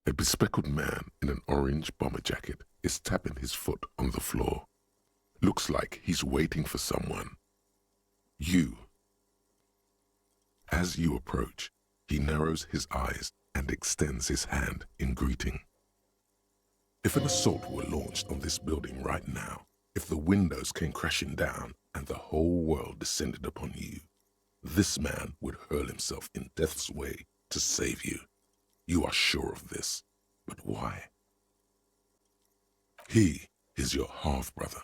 A bespectacled man in an orange bomber jacket is tapping his foot on the floor. Looks like he's waiting for someone. You. As you approach, he narrows his eyes and extends his hand in greeting. If an assault were launched on this building right now, if the windows came crashing down and the whole world descended upon you, this man would hurl himself in death's way to save you. You are sure of this, but why? He is your half-brother.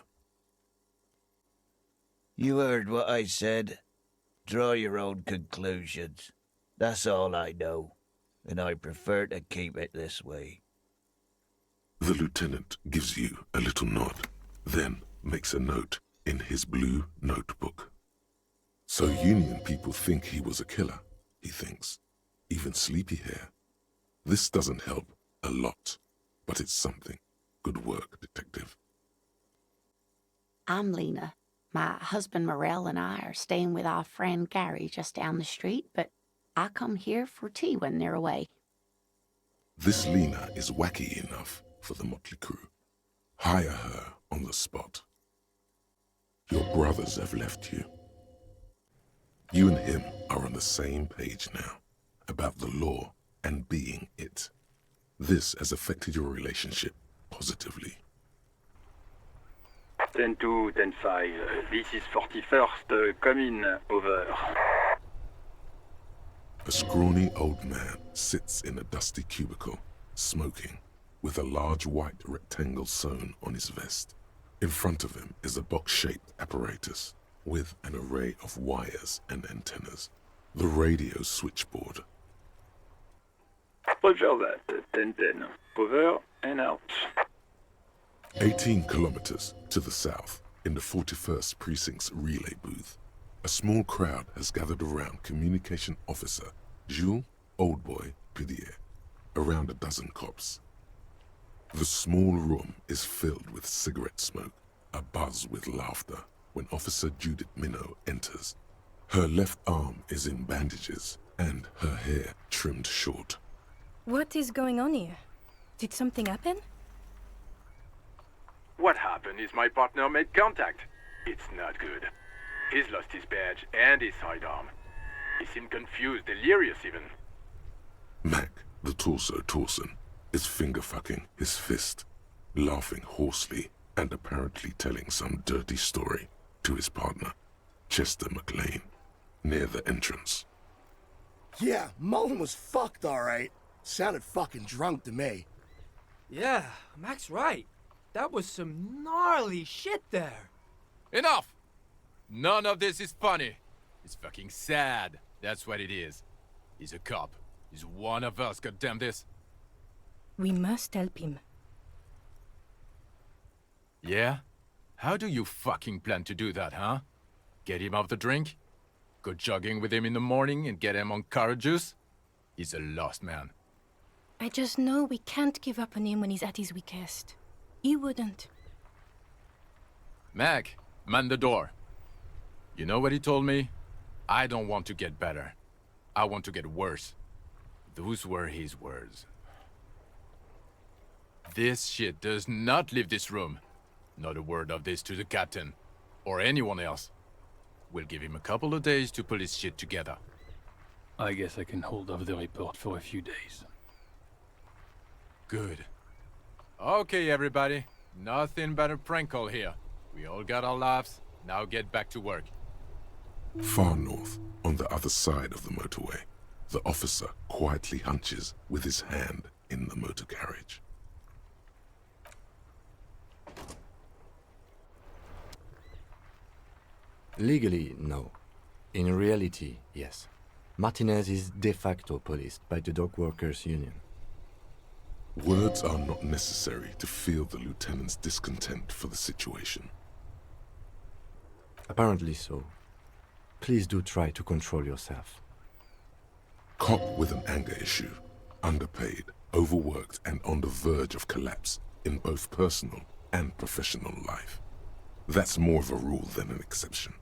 You heard what I said. Draw your own conclusions. That's all I know, and I prefer to keep it this way. The lieutenant gives you a little nod, then makes a note in his blue notebook. So Union people think he was a killer, he thinks. Even sleepy hair. This doesn't help a lot, but it's something. Good work, detective. I'm Lena. My husband Morel and I are staying with our friend Gary just down the street, but I come here for tea when they're away. This Lena is wacky enough for the motley crew. Hire her on the spot. Your brothers have left you. You and him are on the same page now, about the law and being it. This has affected your relationship positively. 10-2, 10-5. This is 41st, come in, over. A scrawny old man sits in a dusty cubicle, smoking, with a large white rectangle sewn on his vest. In front of him is a box-shaped apparatus with an array of wires and antennas. The radio switchboard. Roger that, 10-10. Over and out. 18 kilometers to the south, in the 41st Precinct's relay booth, a small crowd has gathered around Communication Officer Jules Oldboy Pidier, around a dozen cops. The small room is filled with cigarette smoke, abuzz with laughter, when Officer Judith Minot enters. Her left arm is in bandages, and her hair trimmed short. What is going on here? Did something happen? What happened is my partner made contact. It's not good. He's lost his badge and his sidearm. He seemed confused, delirious even. Mac, the torso Torson, is finger-fucking his fist, laughing hoarsely and apparently telling some dirty story to his partner, Chester McLean, near the entrance. Yeah, Mullen was fucked alright. Sounded fucking drunk to me. Yeah, Mac's right. That was some gnarly shit there. Enough! None of this is funny. It's fucking sad. That's what it is. He's a cop. He's one of us, goddamn this. We must help him. Yeah? How do you fucking plan to do that, huh? Get him off the drink? Go jogging with him in the morning and get him on carrot juice? He's a lost man. I just know we can't give up on him when he's at his weakest. He wouldn't. Mac, man the door. You know what he told me? I don't want to get better. I want to get worse. Those were his words. This shit does not leave this room. Not a word of this to the captain, or anyone else. We'll give him a couple of days to pull his shit together. I guess I can hold off the report for a few days. Good. Okay, everybody. Nothing but a prank call here. We all got our laughs. Now get back to work. Far north, on the other side of the motorway, the officer quietly hunches with his hand in the motor carriage. Legally, no. In reality, yes. Martinez is de facto policed by the Dock Workers Union. Words are not necessary to feel the lieutenant's discontent for the situation. Apparently so. Please do try to control yourself. Cop with an anger issue, underpaid, overworked, and on the verge of collapse in both personal and professional life. That's more of a rule than an exception.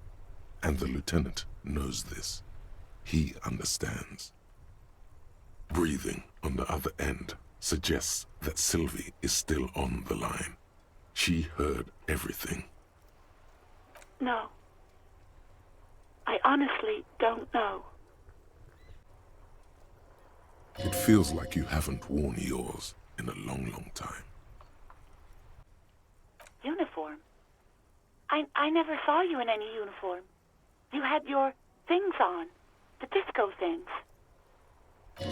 And the lieutenant knows this. He understands. Breathing on the other end, suggests that Sylvie is still on the line. She heard everything. No. I honestly don't know. It feels like you haven't worn yours in a long, long time. Uniform? I never saw you in any uniform. You had your things on. The disco things.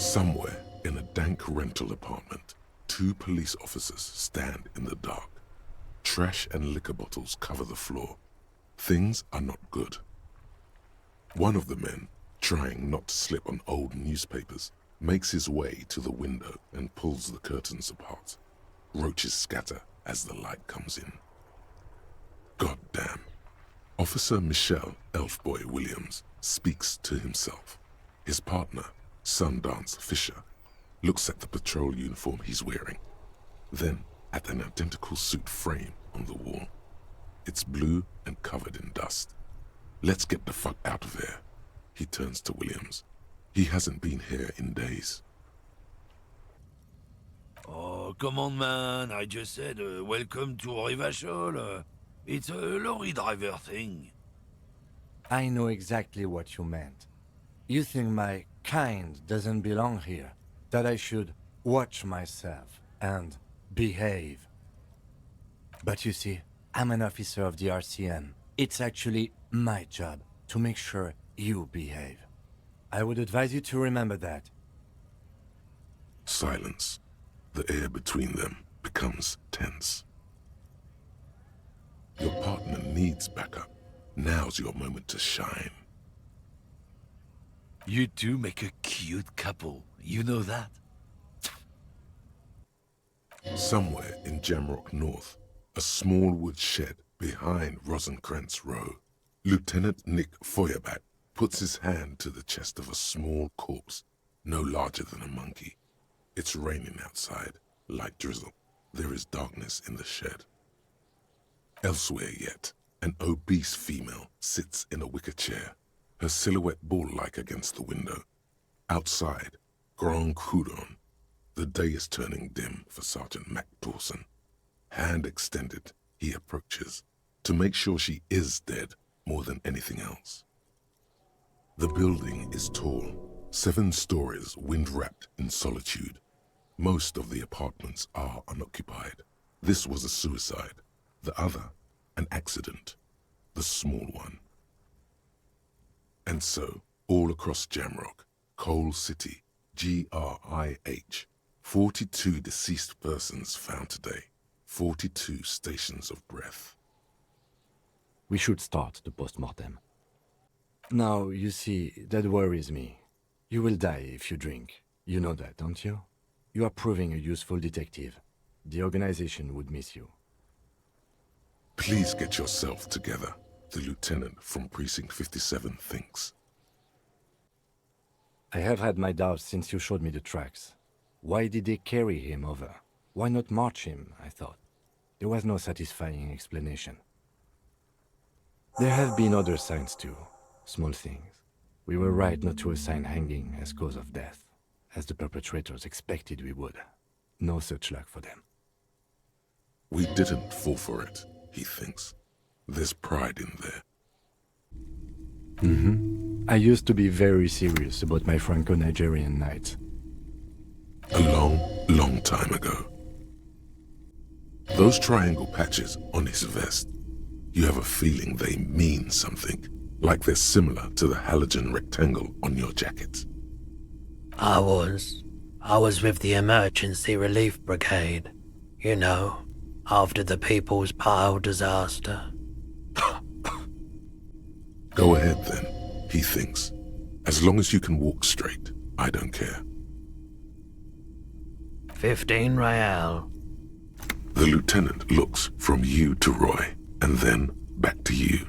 Somewhere in a dank rental apartment, 2 police officers stand in the dark. Trash and liquor bottles cover the floor. Things are not good. One of the men, trying not to slip on old newspapers, makes his way to the window and pulls the curtains apart. Roaches scatter as the light comes in. God damn. Officer Michelle Elfboy Williams speaks to himself. His partner, Sundance Fisher, looks at the patrol uniform he's wearing, then at an identical suit frame on the wall. It's blue and covered in dust. Let's get the fuck out of here. He turns to Williams. He hasn't been here in days. Oh, come on, man. I just said welcome to Rivachol. It's a lorry driver thing. I know exactly what you meant. You think my kind doesn't belong here, that I should watch myself and behave. But you see, I'm an officer of the RCM. It's actually my job to make sure you behave. I would advise you to remember that. Silence. The air between them becomes tense. Your partner needs backup. Now's your moment to shine. You two make a cute couple. You know that? Somewhere in Jamrock North, a small wood shed behind Rosencrantz Row, Lieutenant Nick Feuerbach puts his hand to the chest of a small corpse, no larger than a monkey. It's raining outside, light drizzle. There is darkness in the shed. Elsewhere yet, an obese female sits in a wicker chair, her silhouette ball-like against the window. Outside, Grand Coudon. The day is turning dim for Sergeant Mac Dawson. Hand extended, he approaches, to make sure she is dead more than anything else. The building is tall, 7 stories wind-wrapped in solitude. Most of the apartments are unoccupied. This was a suicide. The other, an accident. The small one. And so, all across Jamrock, Coal City, GRIH, 42 deceased persons found today. 42 stations of breath. We should start the post-mortem. Now, you see, that worries me. You will die if you drink. You know that, don't you? You are proving a useful detective. The organization would miss you. Please get yourself together, the lieutenant from Precinct 57 thinks. I have had my doubts since you showed me the tracks. Why did they carry him over? Why not march him, I thought. There was no satisfying explanation. There have been other signs too. Small things. We were right not to assign hanging as cause of death, as the perpetrators expected we would. No such luck for them. We didn't fall for it, he thinks. There's pride in there. I used to be very serious about my Franco-Nigerian nights. A long, long time ago. Those triangle patches on his vest, you have a feeling they mean something, like they're similar to the halogen rectangle on your jacket. I was with the Emergency Relief Brigade, you know, after the People's Pile disaster. Go ahead then, he thinks. As long as you can walk straight, I don't care. 15 Real. The lieutenant looks from you to Roy, and then back to you.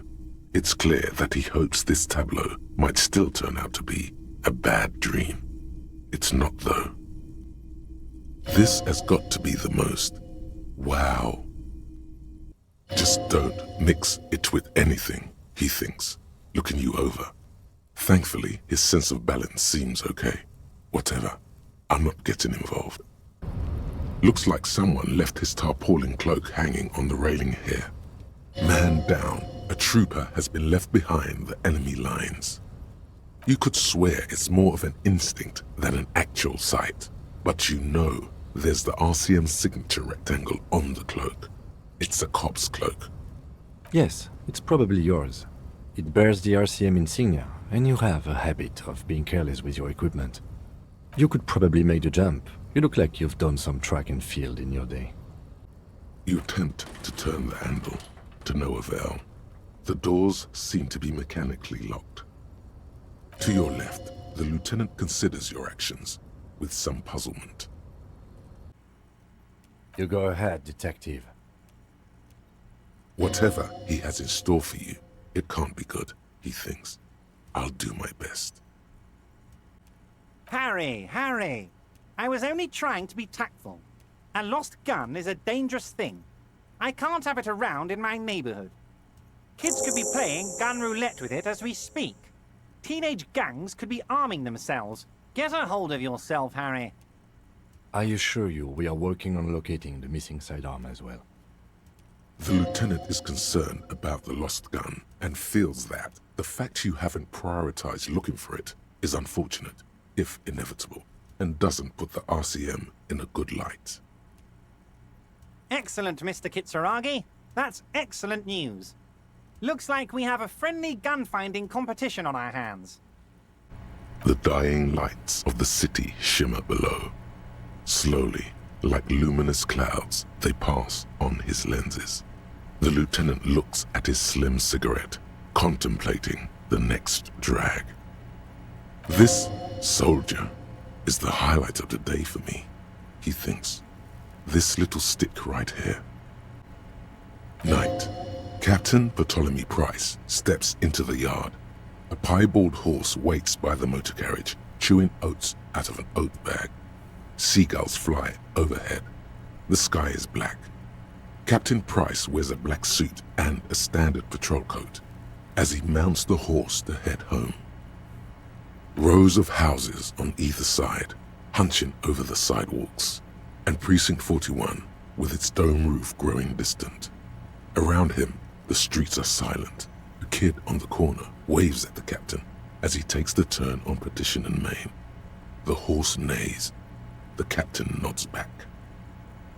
It's clear that he hopes this tableau might still turn out to be a bad dream. It's not, though. This has got to be the most. Wow. Just don't mix it with anything, he thinks, looking you over. Thankfully, his sense of balance seems okay. Whatever. I'm not getting involved. Looks like someone left his tarpaulin cloak hanging on the railing here. Man down, a trooper has been left behind the enemy lines. You could swear it's more of an instinct than an actual sight, but you know there's the RCM signature rectangle on the cloak. It's a cop's cloak. Yes, it's probably yours. It bears the RCM insignia, and you have a habit of being careless with your equipment. You could probably make the jump. You look like you've done some track and field in your day. You attempt to turn the handle, to no avail. The doors seem to be mechanically locked. To your left, the lieutenant considers your actions with some puzzlement. You go ahead, detective. Whatever he has in store for you, it can't be good, he thinks. I'll do my best. Harry! I was only trying to be tactful. A lost gun is a dangerous thing. I can't have it around in my neighborhood. Kids could be playing gun roulette with it as we speak. Teenage gangs could be arming themselves. Get a hold of yourself, Harry. I assure you we are working on locating the missing sidearm as well. The lieutenant is concerned about the lost gun and feels that the fact you haven't prioritized looking for it is unfortunate, if inevitable, and doesn't put the RCM in a good light. Excellent, Mr. Kitsuragi. That's excellent news. Looks like we have a friendly gun-finding competition on our hands. The dying lights of the city shimmer below. Slowly, like luminous clouds, they pass on his lenses. The lieutenant looks at his slim cigarette, contemplating the next drag. This soldier is the highlight of the day for me, he thinks. This little stick right here. Night. Captain Bartholomew Price steps into the yard. A piebald horse waits by the motor carriage, chewing oats out of an oat bag. Seagulls fly overhead. The sky is black. Captain Price wears a black suit and a standard patrol coat as he mounts the horse to head home. Rows of houses on either side, hunching over the sidewalks, and Precinct 41 with its dome roof growing distant. Around him, the streets are silent. A kid on the corner waves at the captain as he takes the turn on Petition and Main. The horse neighs. The captain nods back.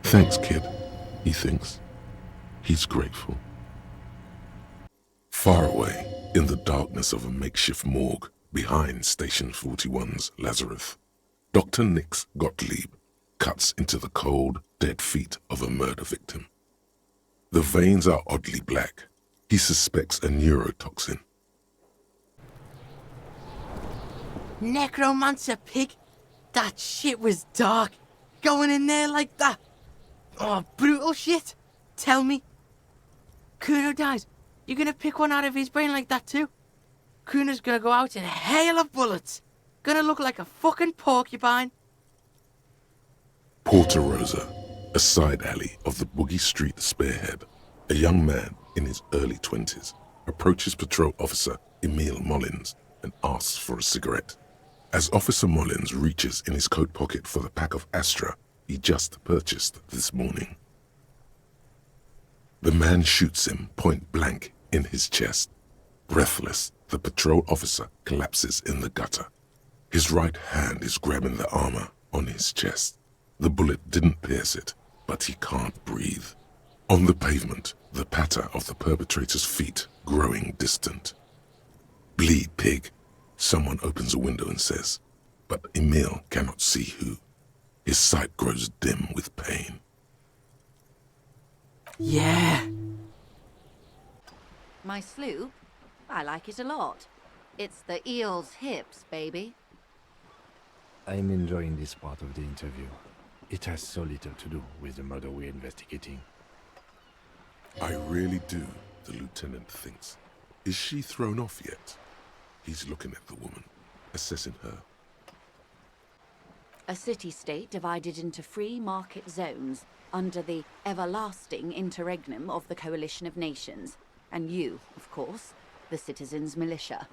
Thanks, kid, he thinks. He's grateful. Far away, in the darkness of a makeshift morgue behind Station 41's Lazarus, Dr. Nix Gottlieb cuts into the cold, dead feet of a murder victim. The veins are oddly black. He suspects a neurotoxin. Necromancer pig? That shit was dark. Going in there like that. Oh, brutal shit. Tell me. Kuno dies. You gonna pick one out of his brain like that too? Kuno's gonna go out in a hail of bullets. Gonna look like a fucking porcupine. Porta Rosa, a side alley of the Boogie Street Spearhead. A young man in his early 20s approaches patrol officer Emile Mullins and asks for a cigarette. As Officer Mullins reaches in his coat pocket for the pack of Astra he just purchased this morning. The man shoots him point blank in his chest. Breathless, the patrol officer collapses in the gutter. His right hand is grabbing the armor on his chest. The bullet didn't pierce it, but he can't breathe. On the pavement, the patter of the perpetrator's feet growing distant. Bleed, pig, someone opens a window and says, but Emile cannot see who. His sight grows dim with pain. Yeah. My sloop? I like it a lot. It's the eel's hips, baby. I'm enjoying this part of the interview. It has so little to do with the murder we're investigating. I really do, the lieutenant thinks. Is she thrown off yet? He's looking at the woman, assessing her. A city-state divided into free market zones under the everlasting interregnum of the Coalition of Nations. And you, of course, the citizens' militia.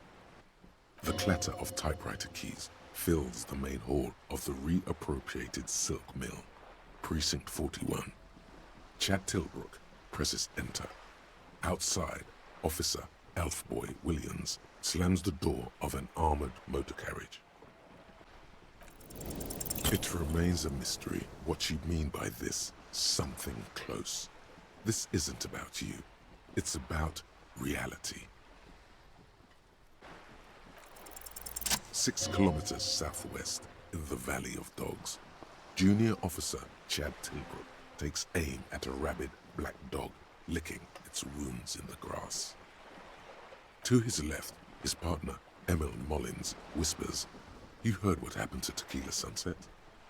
The clatter of typewriter keys fills the main hall of the reappropriated silk mill. Precinct 41. Chad Tilbrook presses enter. Outside, Officer Elfboy Williams slams the door of an armored motor carriage. It remains a mystery what you mean by this something close. This isn't about you. It's about reality. 6 kilometers southwest in the Valley of Dogs, Junior Officer Chad Tilbrook takes aim at a rabid black dog licking its wounds in the grass. To his left, his partner, Emil Mullins, whispers, "You heard what happened to Tequila Sunset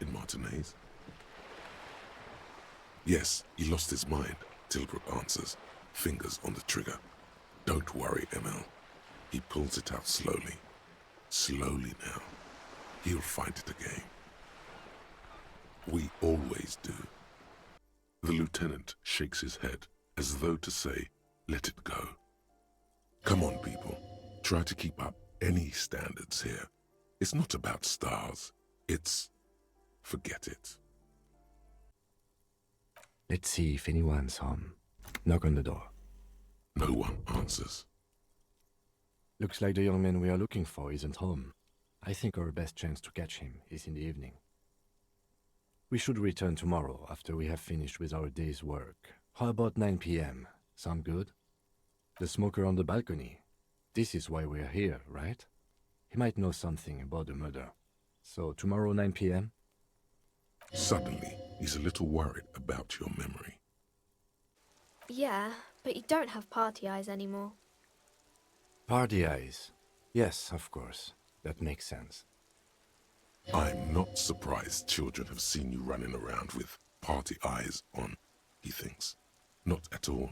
in Martinez?" "Yes, he lost his mind," Tilbrook answers, fingers on the trigger. "Don't worry, Emil." He pulls it out slowly. Slowly now. He'll find it again. We always do. The lieutenant shakes his head as though to say, let it go. Come on, people. Try to keep up any standards here. It's not about stars. It's... forget it. Let's see if anyone's home. Knock on the door. No one answers. Looks like the young man we are looking for isn't home. I think our best chance to catch him is in the evening. We should return tomorrow after we have finished with our day's work. How about 9 p.m.? Sound good? The smoker on the balcony. This is why we're here, right? He might know something about the murder. So tomorrow 9 p.m.? Suddenly, he's a little worried about your memory. Yeah, but you don't have party eyes anymore. Party eyes. Yes, of course. That makes sense. I'm not surprised children have seen you running around with party eyes on, he thinks. Not at all.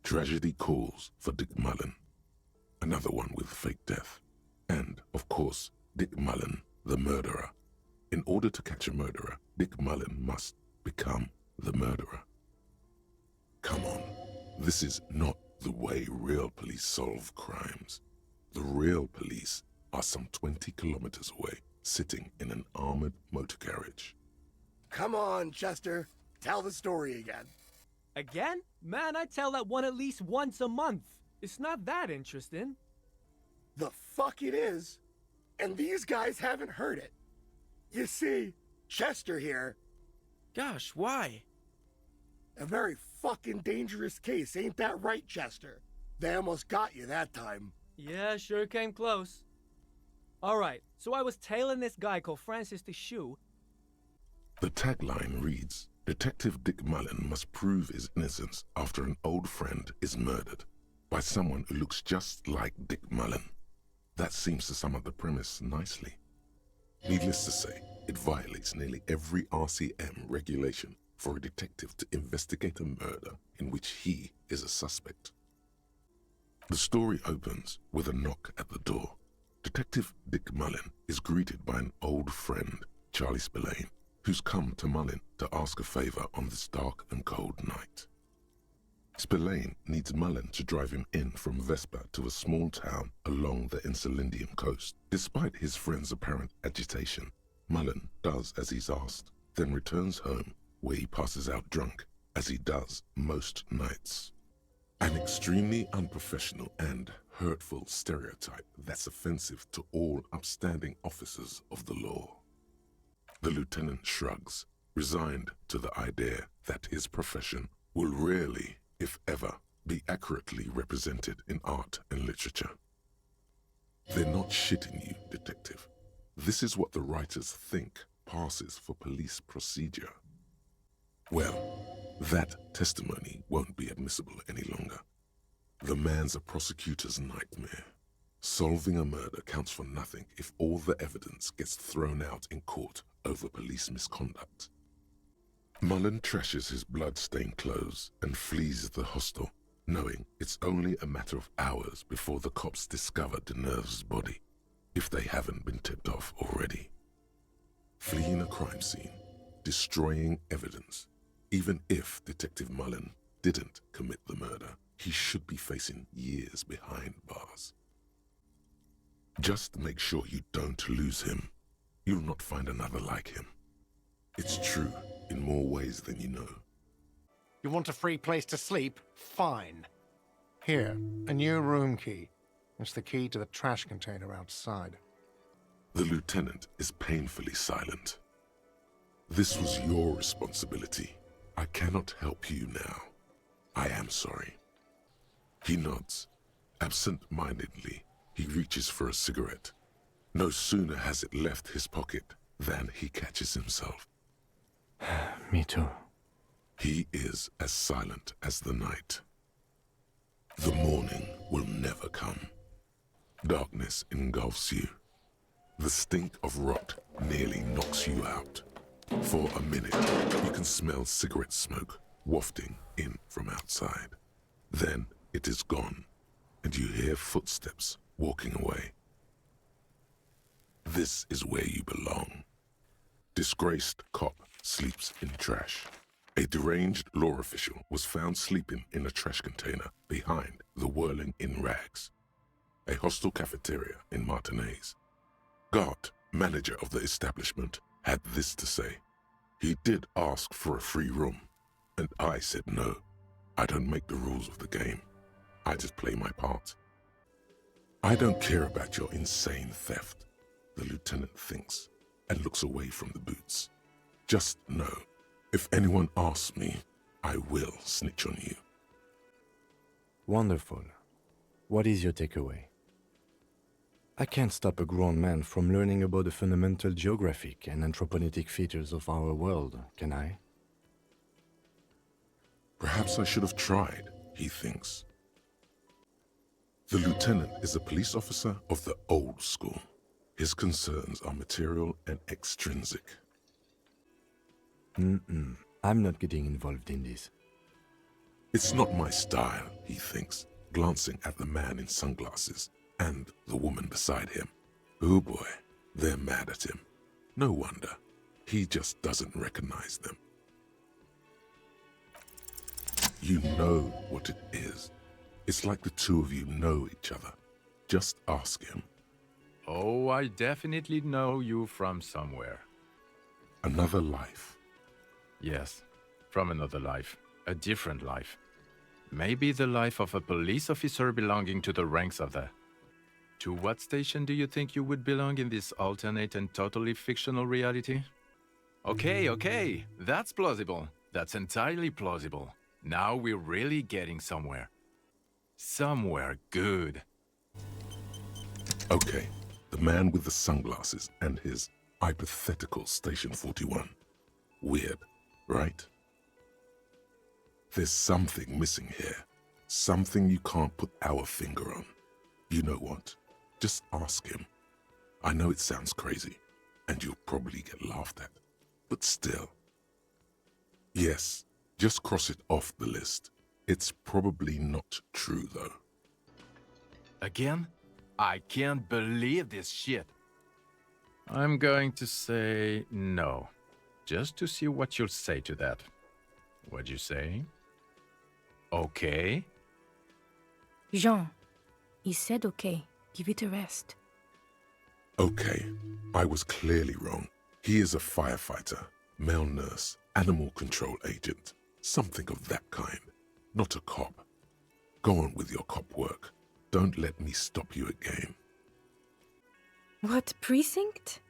Tragedy calls for Dick Mullen. Another one with fake death. And, of course, Dick Mullen, the murderer. In order to catch a murderer, Dick Mullen must become the murderer. Come on, this is not the way real police solve crimes. The real police are some 20 kilometers away, sitting in an armored motor carriage. Come on, Chester. Tell the story again. Again? Man, I tell that one at least once a month. It's not that interesting. The fuck it is. And these guys haven't heard it. You see, Chester here... Gosh, why? A very fucking dangerous case, ain't that right, Chester? They almost got you that time. Yeah, sure came close. Alright, so I was tailing this guy called Francis the Shoe. The tagline reads, Detective Dick Mullen must prove his innocence after an old friend is murdered by someone who looks just like Dick Mullen. That seems to sum up the premise nicely. Needless to say, it violates nearly every RCM regulation for a detective to investigate a murder in which he is a suspect. The story opens with a knock at the door. Detective Dick Mullen is greeted by an old friend, Charlie Spillane, who's come to Mullen to ask a favor on this dark and cold night. Spillane needs Mullen to drive him in from Vespa to a small town along the Insulindian coast. Despite his friend's apparent agitation, Mullen does as he's asked, then returns home where he passes out drunk, as he does most nights. An extremely unprofessional and hurtful stereotype that's offensive to all upstanding officers of the law. The lieutenant shrugs, resigned to the idea that his profession will rarely, if ever, be accurately represented in art and literature. They're not shitting you, detective. This is what the writers think passes for police procedure. Well, that testimony won't be admissible any longer. The man's a prosecutor's nightmare. Solving a murder counts for nothing if all the evidence gets thrown out in court over police misconduct. Mullen trashes his blood-stained clothes and flees the hostel, knowing it's only a matter of hours before the cops discover Deneuve's body, if they haven't been tipped off already. Fleeing a crime scene, destroying evidence. Even if Detective Mullen didn't commit the murder, he should be facing years behind bars. Just make sure you don't lose him. You'll not find another like him. It's true, more ways than you know. You want a free place to sleep? Fine. Here, a new room key. It's the key to the trash container outside. The lieutenant is painfully silent. This was your responsibility. I cannot help you now. I am sorry. He nods. Absent-mindedly, he reaches for a cigarette. No sooner has it left his pocket than he catches himself. Me too. He is as silent as the night. The morning will never come. Darkness engulfs you. The stink of rot nearly knocks you out. For a minute, you can smell cigarette smoke wafting in from outside. Then it is gone, and you hear footsteps walking away. This is where you belong. Disgraced cop sleeps in trash. A deranged law official was found sleeping in a trash container behind the Whirling in Rags, a hostel cafeteria in Martinez. Gart, manager of the establishment, had this to say. He did ask for a free room, and I said no. I don't make the rules of the game. I just play my part. I don't care about your insane theft, the lieutenant thinks, and looks away from the boots. Just know, if anyone asks me, I will snitch on you. Wonderful. What is your takeaway? I can't stop a grown man from learning about the fundamental geographic and anthropogenic features of our world, can I? Perhaps I should have tried, he thinks. The lieutenant is a police officer of the old school. His concerns are material and extrinsic. I'm not getting involved in this. It's not my style, he thinks, glancing at the man in sunglasses and the woman beside him. Oh boy, they're mad at him. No wonder. He just doesn't recognize them. You know what it is. It's like the two of you know each other. Just ask him. Oh, I definitely know you from somewhere. Another life. Yes, from another life. A different life. Maybe the life of a police officer belonging to the ranks of the... To what station do you think you would belong in this alternate and totally fictional reality? Okay, that's plausible. That's entirely plausible. Now we're really getting somewhere. Somewhere good. Okay, the man with the sunglasses and his hypothetical Station 41. Weird, right? There's something missing here. Something you can't put our finger on. You know what? Just ask him. I know it sounds crazy, and you'll probably get laughed at. But still. Yes, just cross it off the list. It's probably not true, though. Again? I can't believe this shit. I'm going to say no. Just to see what you'll say to that. What'd you say? Okay? Jean, he said okay. Give it a rest. Okay, I was clearly wrong. He is a firefighter, male nurse, animal control agent, something of that kind. Not a cop. Go on with your cop work. Don't let me stop you again. What precinct?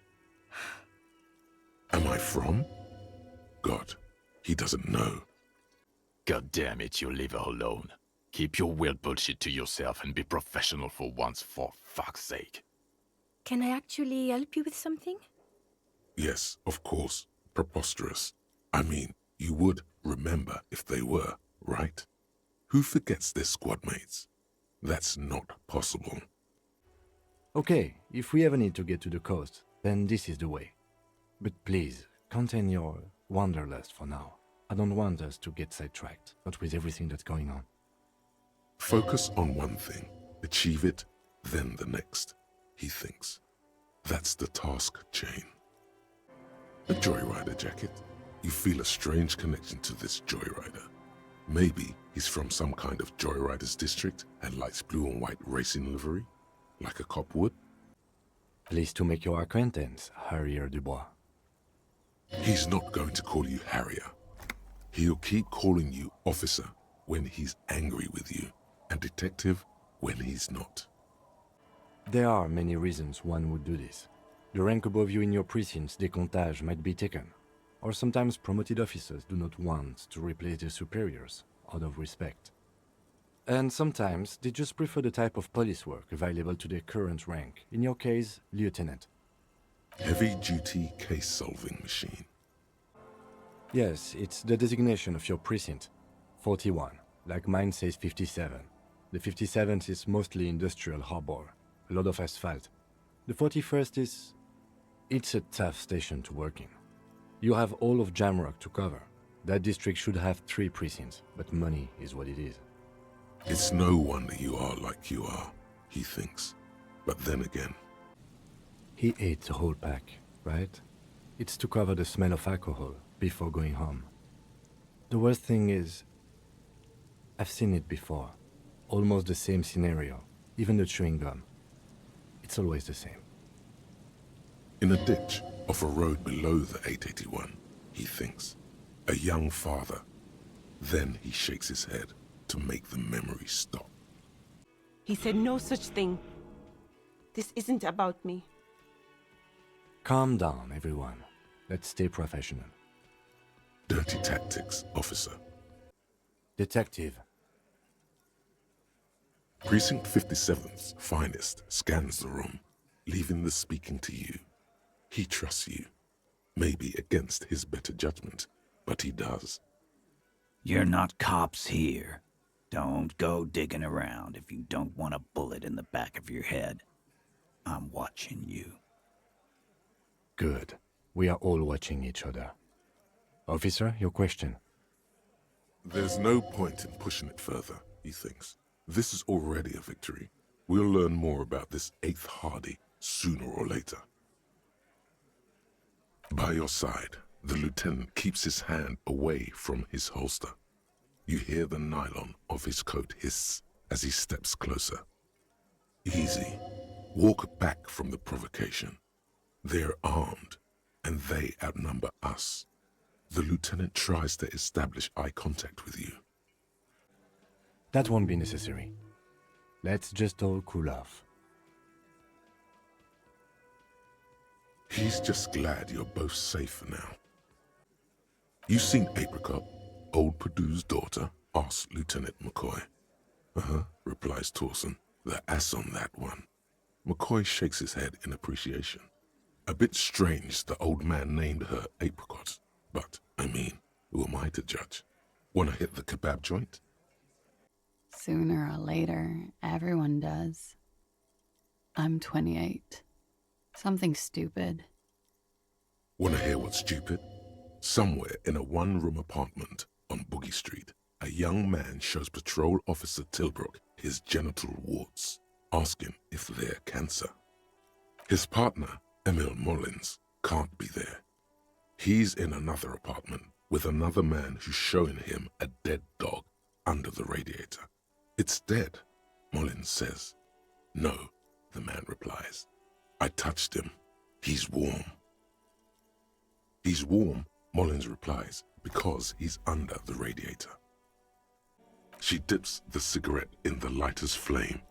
Am I from? God, he doesn't know. God damn it, you leave her alone. Keep your weird bullshit to yourself and be professional for once, for fuck's sake. Can I actually help you with something? Yes, of course. Preposterous. I mean, you would remember if they were, right? Who forgets their squad mates? That's not possible. Okay, if we ever need to get to the coast, then this is the way. But please, contain your wanderlust for now. I don't want us to get sidetracked, not with everything that's going on. Focus on one thing, achieve it, then the next, he thinks. That's the task chain. A joyrider jacket. You feel a strange connection to this joyrider. Maybe he's from some kind of joyriders district and likes blue and white racing livery, like a cop would. Pleased to make your acquaintance, Harrier Dubois. He's not going to call you Harrier. He'll keep calling you officer when he's angry with you, and detective when he's not. There are many reasons one would do this. The rank above you in your precinct's décomptage might be taken, or sometimes promoted officers do not want to replace their superiors out of respect. And sometimes they just prefer the type of police work available to their current rank, in your case, lieutenant. Heavy-duty case-solving machine. Yes, it's the designation of your precinct. 41, like mine says 57. The 57th is mostly industrial harbor, a lot of asphalt. The 41st is... it's a tough station to work in. You have all of Jamrock to cover. That district should have 3 precincts, but money is what it is. It's no wonder you are like you are, he thinks. But then again... He ate the whole pack, right? It's to cover the smell of alcohol before going home. The worst thing is... I've seen it before. Almost the same scenario. Even the chewing gum. It's always the same. In a ditch off a road below the 881, he thinks. A young father. Then he shakes his head to make the memory stop. He said no such thing. This isn't about me. Calm down, everyone. Let's stay professional. Dirty tactics, officer. Detective. Precinct 57's finest scans the room, leaving the speaking to you. He trusts you. Maybe against his better judgment, but he does. You're not cops here. Don't go digging around if you don't want a bullet in the back of your head. I'm watching you. Good. We are all watching each other. Officer, your question. There's no point in pushing it further, he thinks. This is already a victory. We'll learn more about this 8th Hardy sooner or later. By your side, the lieutenant keeps his hand away from his holster. You hear the nylon of his coat hiss as he steps closer. Easy. Walk back from the provocation. They're armed, and they outnumber us. The lieutenant tries to establish eye contact with you. That won't be necessary. Let's just all cool off. He's just glad you're both safe for now. You seen Apricot, old Purdue's daughter? Asks Lieutenant McCoy. Replies Torson. The ass on that one. McCoy shakes his head in appreciation. A bit strange the old man named her Apricot, but, I mean, who am I to judge? Wanna hit the kebab joint? Sooner or later, everyone does. I'm 28. Something stupid. Wanna hear what's stupid? Somewhere in a one-room apartment on Boogie Street, a young man shows Patrol Officer Tilbrook his genital warts, asking if they're cancer. His partner, Emil Mullins, can't be there. He's in another apartment with another man who's showing him a dead dog under the radiator. It's dead, Mullins says. No, the man replies. I touched him. He's warm. He's warm, Mullins replies, because he's under the radiator. She dips the cigarette in the lighter's flame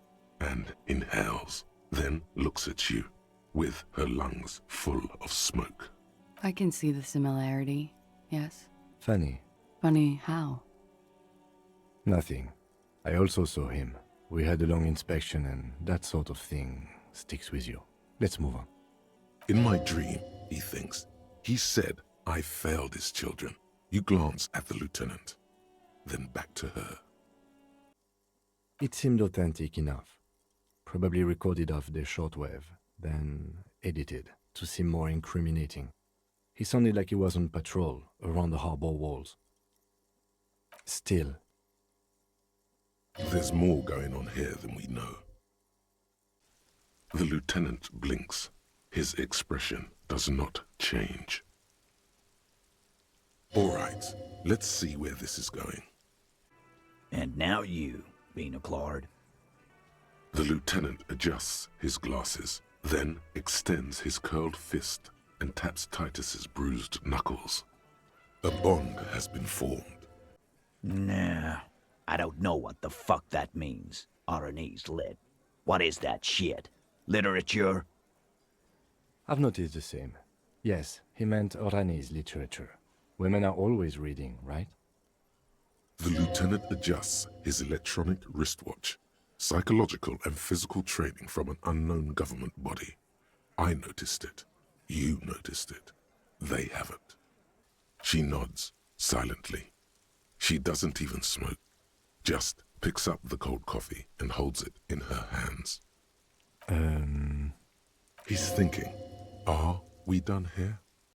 and inhales, then looks at you with her lungs full of smoke. I can see the similarity, yes. Funny. Funny how? Nothing. I also saw him. We had a long inspection and that sort of thing sticks with you. Let's move on. In my dream, he thinks, he said I failed his children. You glance at the lieutenant, then back to her. It seemed authentic enough. Probably recorded off the shortwave, then edited to seem more incriminating. He sounded like he was on patrol around the harbor walls. Still. There's more going on here than we know. The lieutenant blinks. His expression does not change. All right, let's see where this is going. And now you, Bina Claude. The lieutenant adjusts his glasses, then extends his curled fist and taps Titus's bruised knuckles. A bond has been formed. Nah, I don't know what the fuck that means. Aranese lit. What is that shit? Literature? I've noticed the same. Yes, he meant Oranese literature. Women are always reading, right? The lieutenant adjusts his electronic wristwatch. Psychological and physical training from an unknown government body. I noticed it. You noticed it. They haven't. She nods, silently. She doesn't even smoke. Just picks up the cold coffee and holds it in her hands. He's thinking, are we done here?